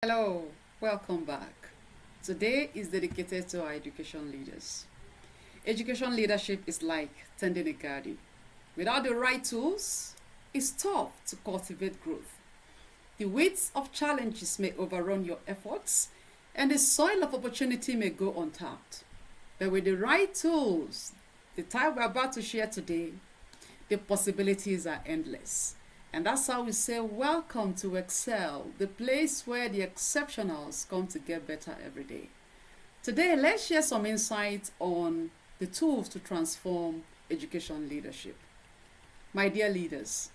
Hello, welcome back. Today is dedicated to our education leaders. Education leadership is like tending a garden. Without the right tools, it's tough to cultivate growth. The weight of challenges may overrun your efforts, and the soil of opportunity may go untapped. But with the right tools, the type we're about to share today, the possibilities are endless. And that's how we say, welcome to Excel, the place where the exceptionals come to get better every day. Today, let's share some insights on the tools to transform education leadership. My dear leaders,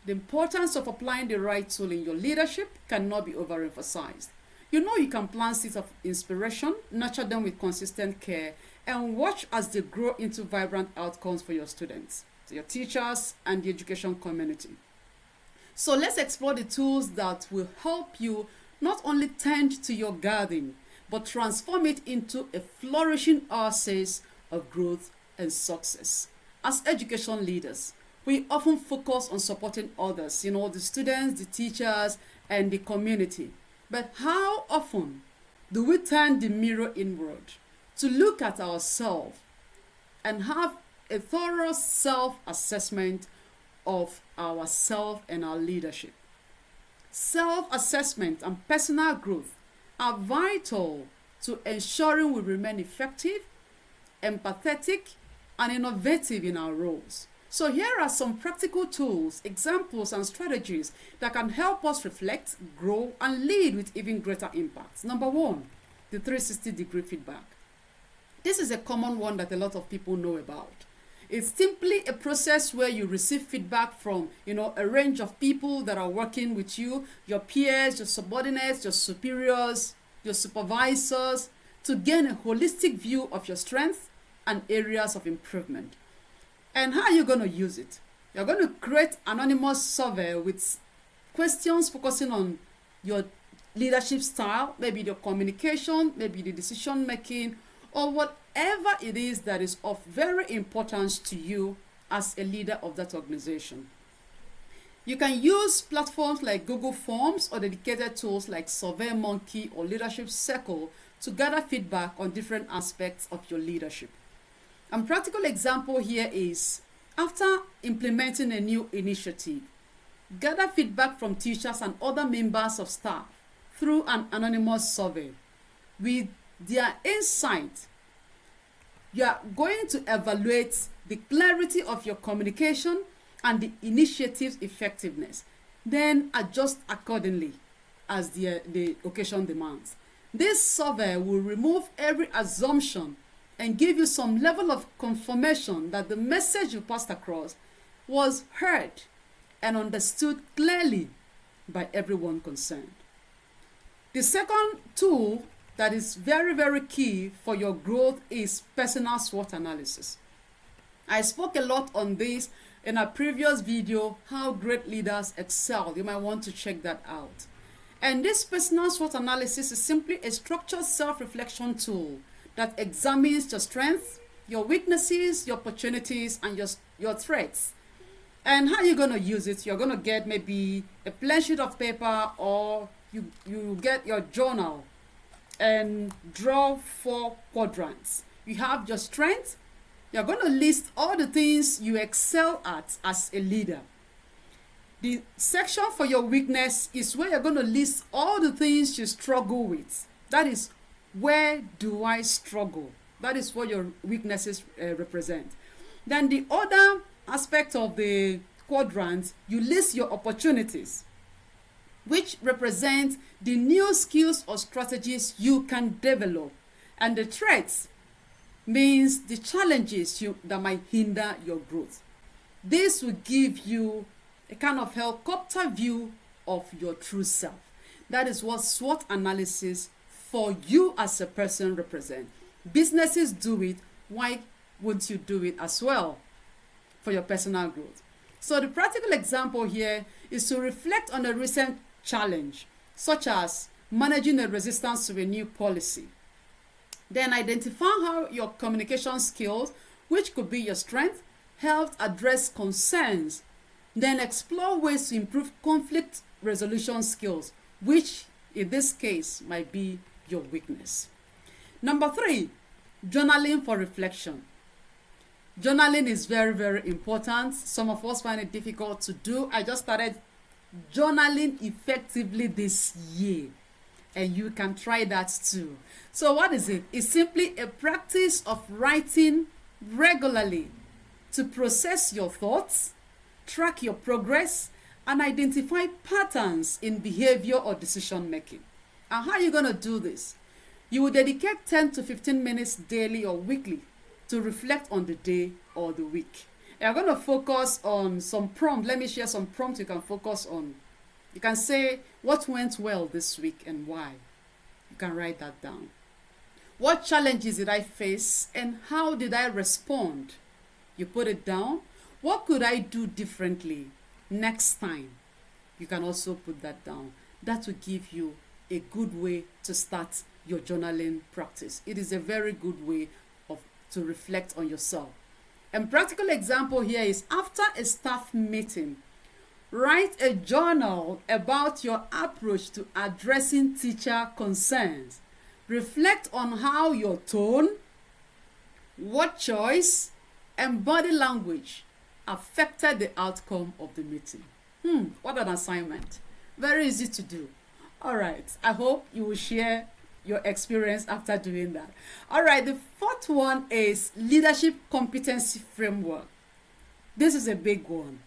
the importance of applying the right tool in your leadership cannot be overemphasized. You know you can plant seeds of inspiration, nurture them with consistent care, and watch as they grow into vibrant outcomes for your students, your teachers, and the education community. So let's explore the tools that will help you not only tend to your garden, but transform it into a flourishing oasis of growth and success. As education leaders, we often focus on supporting others, the students, the teachers, and the community. But how often do we turn the mirror inward to look at ourselves and have a thorough self-assessment of ourselves and our leadership? Self-assessment and personal growth are vital to ensuring we remain effective, empathetic, and innovative in our roles. So here are some practical tools, examples, and strategies that can help us reflect, grow, and lead with even greater impact. Number one, the 360-degree feedback. This is a common one that a lot of people know about. It's simply a process where you receive feedback from, a range of people that are working with you, your peers, your subordinates, your superiors, your supervisors, to gain a holistic view of your strengths and areas of improvement. And how are you going to use it? You're going to create an anonymous survey with questions focusing on your leadership style, maybe your communication, maybe the decision making, or whatever it is that is of very importance to you as a leader of that organization. You can use platforms like Google Forms or dedicated tools like SurveyMonkey or Leadership Circle to gather feedback on different aspects of your leadership. A practical example here is, after implementing a new initiative, gather feedback from teachers and other members of staff through an anonymous survey. With their insight, you are going to evaluate the clarity of your communication and the initiative's effectiveness, then adjust accordingly as the occasion demands. This survey will remove every assumption and give you some level of confirmation that the message you passed across was heard and understood clearly by everyone concerned. The second tool that is very, very key for your growth is personal SWOT analysis. I spoke a lot on this in a previous video, how great leaders excel. You might want to check that out. And this personal SWOT analysis is simply a structured self-reflection tool that examines your strengths, your weaknesses, your opportunities, and your threats. And how you're going to use it? You're going to get maybe a plain sheet of paper, or you get your journal and draw 4 quadrants. You have your strengths. You're going to list all the things you excel at as a leader. The section for your weakness is where you're going to list all the things you struggle with. That is, where do I struggle? That is what your weaknesses represent. Then the other aspect of the quadrant, you list your opportunities, which represent the new skills or strategies you can develop. And the threats means the challenges that might hinder your growth. This will give you a kind of helicopter view of your true self. That is what SWOT analysis for you as a person represent. Businesses do it. Why wouldn't you do it as well for your personal growth? So the practical example here is to reflect on a recent challenge, such as managing a resistance to a new policy. Then identify how your communication skills, which could be your strength, helped address concerns. Then explore ways to improve conflict resolution skills, which in this case, might be your weakness. Number 3, journaling for reflection. Journaling is very, very important. Some of us find it difficult to do. I just started journaling effectively this year, and you can try that too. So what is it? It's simply a practice of writing regularly to process your thoughts, track your progress, and identify patterns in behavior or decision making. And how are you going to do this? You will dedicate 10 to 15 minutes daily or weekly to reflect on the day or the week. And I'm going to focus on some prompts. Let me share some prompts you can focus on. You can say, what went well this week and why? You can write that down. What challenges did I face and how did I respond? You put it down. What could I do differently next time? You can also put that down. That will give you a good way to start your journaling practice. It is a very good way to reflect on yourself. And practical example here is after a staff meeting, write a journal about your approach to addressing teacher concerns. Reflect on how your tone, word choice, and body language affected the outcome of the meeting. What an assignment. Very easy to do. All right. I hope you will share your experience after doing that. All right. The fourth one is leadership competency framework. This is a big one.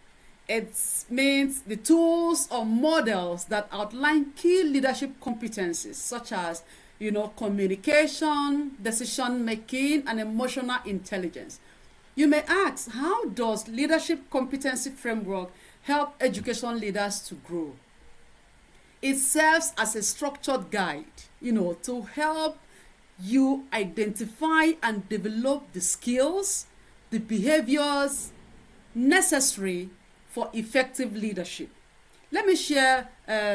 It means the tools or models that outline key leadership competencies such as, communication, decision making, and emotional intelligence. You may ask, how does leadership competency framework help education leaders to grow? It serves as a structured guide, to help you identify and develop the skills, the behaviors necessary for effective leadership. Let me share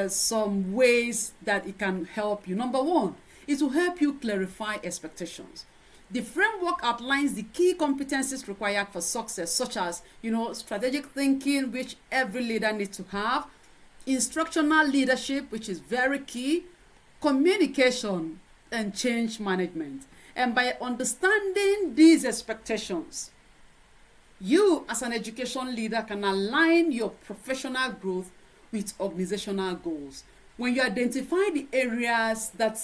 some ways that it can help you. Number 1, it will help you clarify expectations. The framework outlines the key competencies required for success, such as, strategic thinking, which every leader needs to have, instructional leadership, which is very key, communication, and change management. And by understanding these expectations, you as an education leader can align your professional growth with organizational goals. When you identify the areas that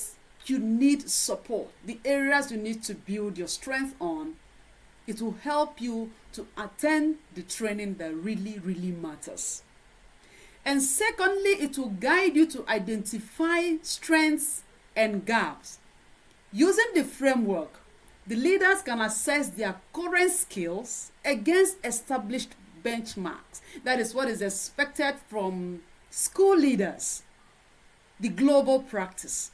you need support, the areas you need to build your strength on, it will help you to attend the training that really, really matters. And secondly, it will guide you to identify strengths and gaps. Using the framework, the leaders can assess their current skills against established benchmarks. That is what is expected from school leaders, the global practice.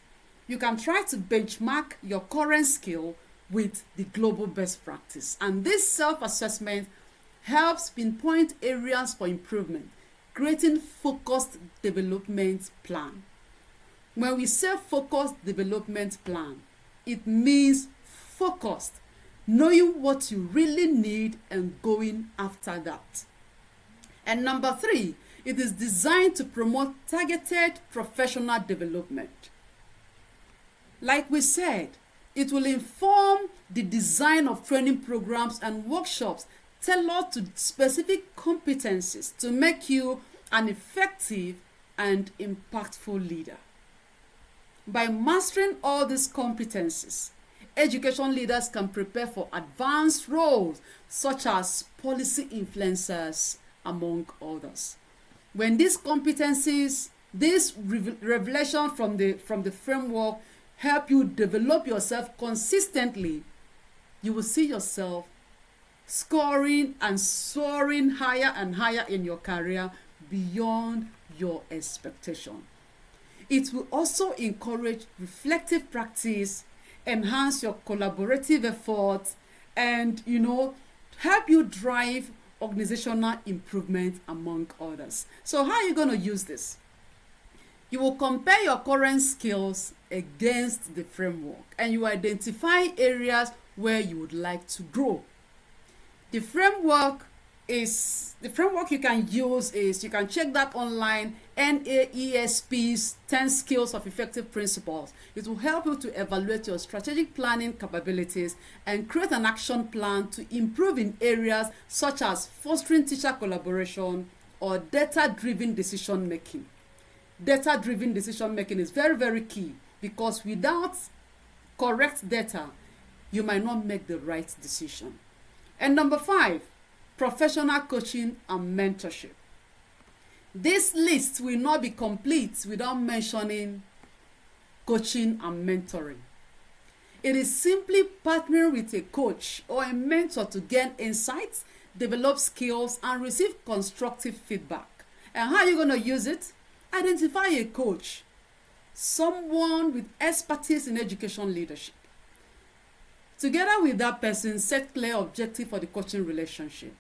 You can try to benchmark your current skill with the global best practice. And this self-assessment helps pinpoint areas for improvement, creating focused development plan. When we say focused development plan, it means focused, knowing what you really need and going after that. And number 3, it is designed to promote targeted professional development. Like we said, it will inform the design of training programs and workshops tailored to specific competencies to make you an effective and impactful leader. By mastering all these competencies, education leaders can prepare for advanced roles such as policy influencers, among others. When these competencies, this revelation from the framework help you develop yourself consistently, you will see yourself scoring and soaring higher and higher in your career beyond your expectation. It will also encourage reflective practice, enhance your collaborative efforts, and help you drive organizational improvement, among others. So how are you going to use this? You will compare your current skills against the framework and you identify areas where you would like to grow. The framework you can use is, you can check that online NAESP's 10 Skills of Effective Principles. It will help you to evaluate your strategic planning capabilities and create an action plan to improve in areas such as fostering teacher collaboration or data-driven decision making. Data-driven decision making is very, very key, because without correct data, you might not make the right decision. And number 5, professional coaching and mentorship. This list will not be complete without mentioning coaching and mentoring. It is simply partnering with a coach or a mentor to gain insights, develop skills, and receive constructive feedback. And how are you going to use it? Identify a coach, someone with expertise in education leadership. Together with that person, set clear objectives for the coaching relationship,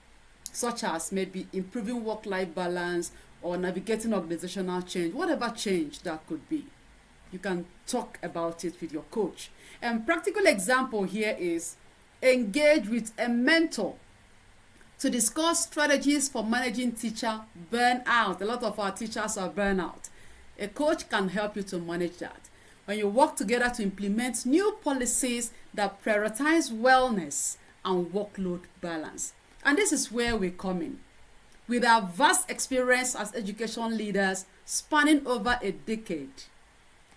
such as maybe improving work-life balance or navigating organizational change, whatever change that could be. You can talk about it with your coach. And practical example here is engage with a mentor to discuss strategies for managing teacher burnout. A lot of our teachers are burnout. A coach can help you to manage that. When you work together to implement new policies that prioritize wellness and workload balance. And this is where we come in. With our vast experience as education leaders spanning over a decade,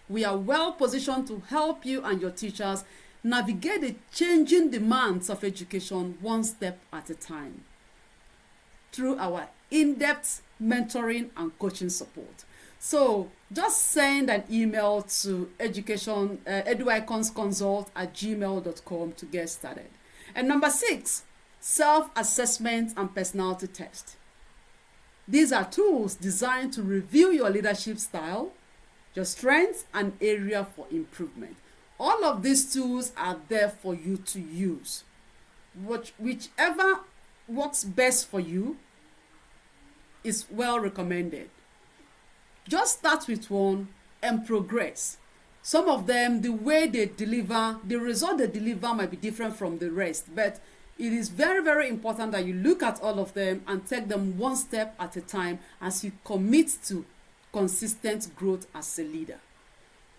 we are well positioned to help you and your teachers navigate the changing demands of education one step at a time through our in-depth mentoring and coaching support. So just send an email to eduiconsconsult@gmail.com to get started. And number 6, self-assessment and personality test. These are tools designed to review your leadership style, your strengths, and area for improvement. All of these tools are there for you to use. Whichever works best for you is well recommended. Just start with one and progress. Some of them, the way they deliver, the result they deliver might be different from the rest, but it is very, very important that you look at all of them and take them one step at a time as you commit to consistent growth as a leader.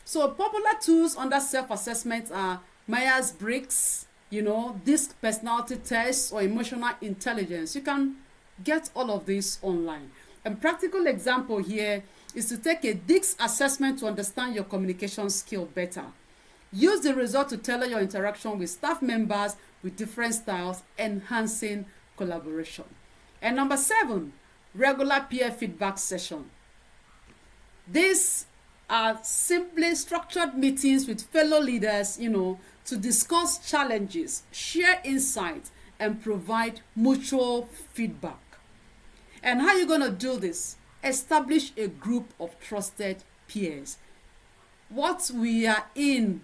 So popular tools under self-assessment are Myers-Briggs, DISC personality tests, or emotional intelligence. You can get all of this online. A practical example here is to take a DISC assessment to understand your communication skill better. Use the result to tailor your interaction with staff members with different styles, enhancing collaboration. And number 7, regular peer feedback session. These are simply structured meetings with fellow leaders, to discuss challenges, share insights, and provide mutual feedback. And how are you going to do this? Establish a group of trusted peers. What we are in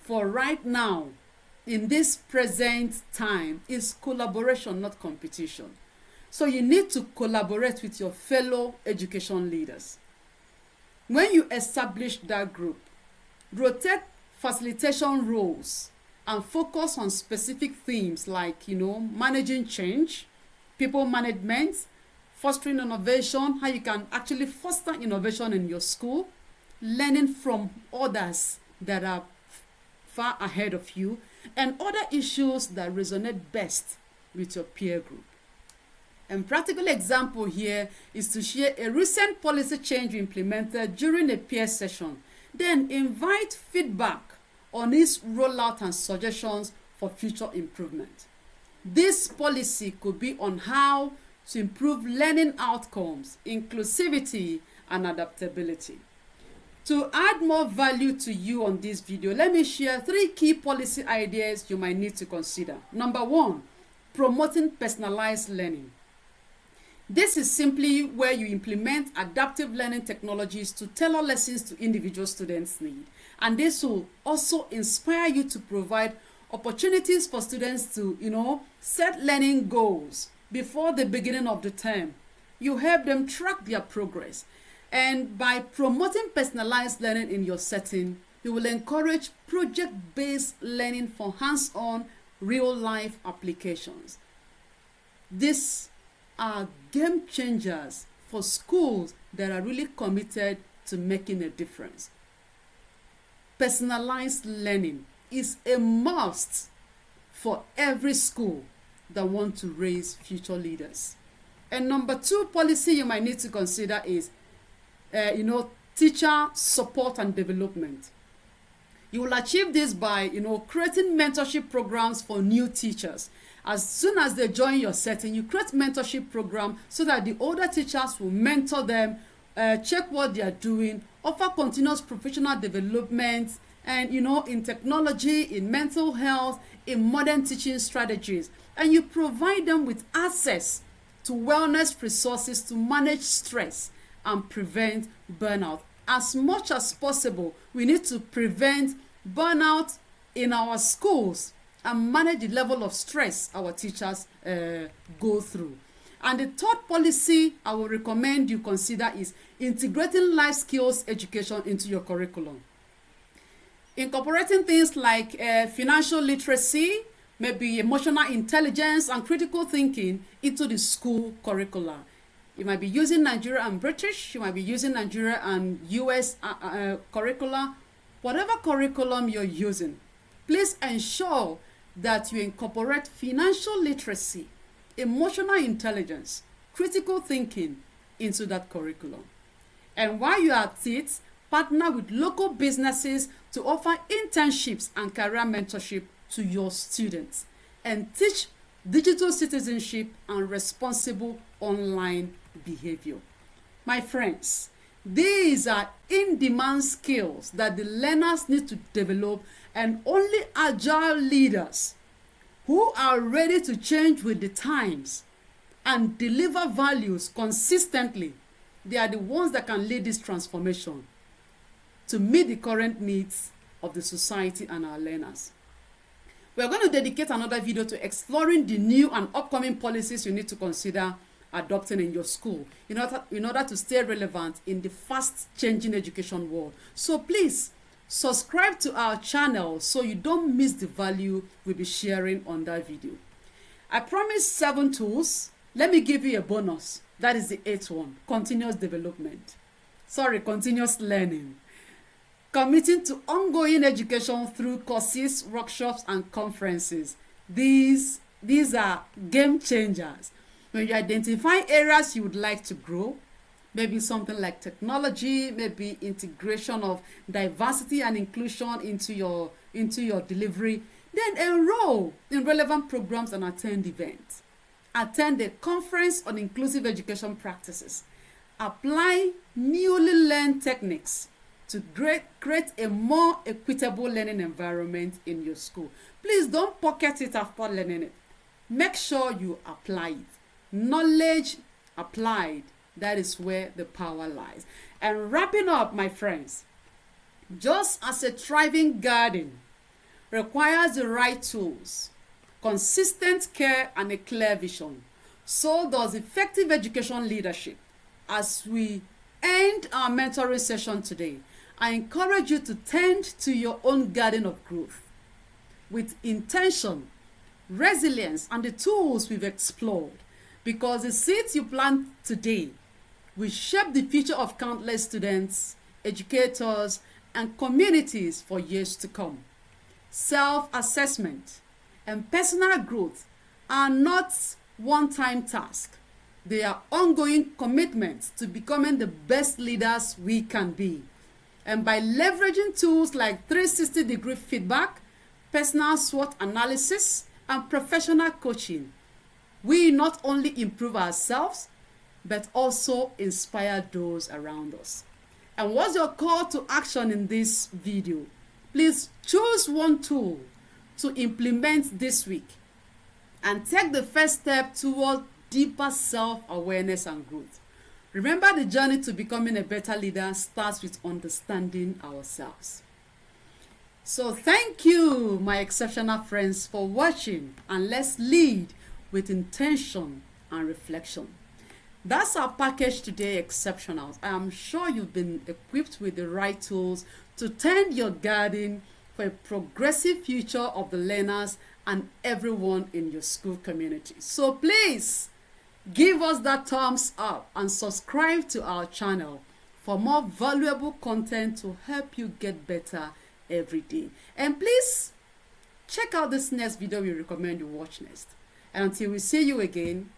for right now, in this present time, is collaboration, not competition. So you need to collaborate with your fellow education leaders. When you establish that group, rotate facilitation roles and focus on specific themes like, managing change, people management, fostering innovation, how you can actually foster innovation in your school, learning from others that are far ahead of you, and other issues that resonate best with your peer group. A practical example here is to share a recent policy change you implemented during a peer session. Then invite feedback on its rollout and suggestions for future improvement. This policy could be on how to improve learning outcomes, inclusivity, and adaptability. To add more value to you on this video, let me share 3 key policy ideas you might need to consider. Number 1, promoting personalized learning. This is simply where you implement adaptive learning technologies to tailor lessons to individual students' needs. And this will also inspire you to provide opportunities for students to, set learning goals before the beginning of the term. You help them track their progress. And by promoting personalized learning in your setting, you will encourage project-based learning for hands-on, real-life applications. These are game changers for schools that are really committed to making a difference. Personalized learning is a must for every school that want to raise future leaders. And number 2 policy you might need to consider is, teacher support and development. You will achieve this by, creating mentorship programs for new teachers. As soon as they join your setting, you create mentorship program so that the older teachers will mentor them, check what they are doing, offer continuous professional development, and in technology, in mental health, in modern teaching strategies. And you provide them with access to wellness resources to manage stress and prevent burnout. As much as possible, we need to prevent burnout in our schools and manage the level of stress our teachers go through. And the 3rd policy I will recommend you consider is integrating life skills education into your curriculum. Incorporating things like financial literacy, maybe emotional intelligence and critical thinking into the school curricula. You might be using Nigeria and British, you might be using Nigeria and US curricula. Whatever curriculum you're using, please ensure that you incorporate financial literacy, emotional intelligence, critical thinking into that curriculum. And while you are at it, partner with local businesses to offer internships and career mentorship to your students, and teach digital citizenship and responsible online behavior. My friends, these are in-demand skills that the learners need to develop, and only agile leaders who are ready to change with the times and deliver values consistently, they are the ones that can lead this transformation to meet the current needs of the society and our learners. We're going to dedicate another video to exploring the new and upcoming policies you need to consider adopting in your school in order to stay relevant in the fast changing education world. So please subscribe to our channel so you don't miss the value we'll be sharing on that video. I promised 7 tools. Let me give you a bonus. That is the 8th one, continuous learning. Committing to ongoing education through courses, workshops, and conferences. These are game changers. When you identify areas you would like to grow, maybe something like technology, maybe integration of diversity and inclusion into your delivery, then enroll in relevant programs and attend events. Attend a conference on inclusive education practices. Apply newly learned techniques to create a more equitable learning environment in your school. Please don't pocket it after learning it. Make sure you apply it. Knowledge applied, that is where the power lies. And wrapping up, my friends, just as a thriving garden requires the right tools, consistent care, and a clear vision, so does effective education leadership. As we end our mentoring session today, I encourage you to tend to your own garden of growth with intention, resilience, and the tools we've explored, because the seeds you plant today will shape the future of countless students, educators, and communities for years to come. Self-assessment and personal growth are not one-time tasks. They are ongoing commitments to becoming the best leaders we can be. And by leveraging tools like 360-degree feedback, personal SWOT analysis, and professional coaching, we not only improve ourselves, but also inspire those around us. And what's your call to action in this video? Please choose one tool to implement this week and take the first step toward deeper self-awareness and growth. Remember, the journey to becoming a better leader starts with understanding ourselves. So thank you, my exceptional friends, for watching, and let's lead with intention and reflection. That's our package today, Exceptionals. I am sure you've been equipped with the right tools to tend your garden for a progressive future of the learners and everyone in your school community. So please, Give us that thumbs up and subscribe to our channel for more valuable content to help you get better every day. And please check out this next video we recommend you watch next. And until we see you again,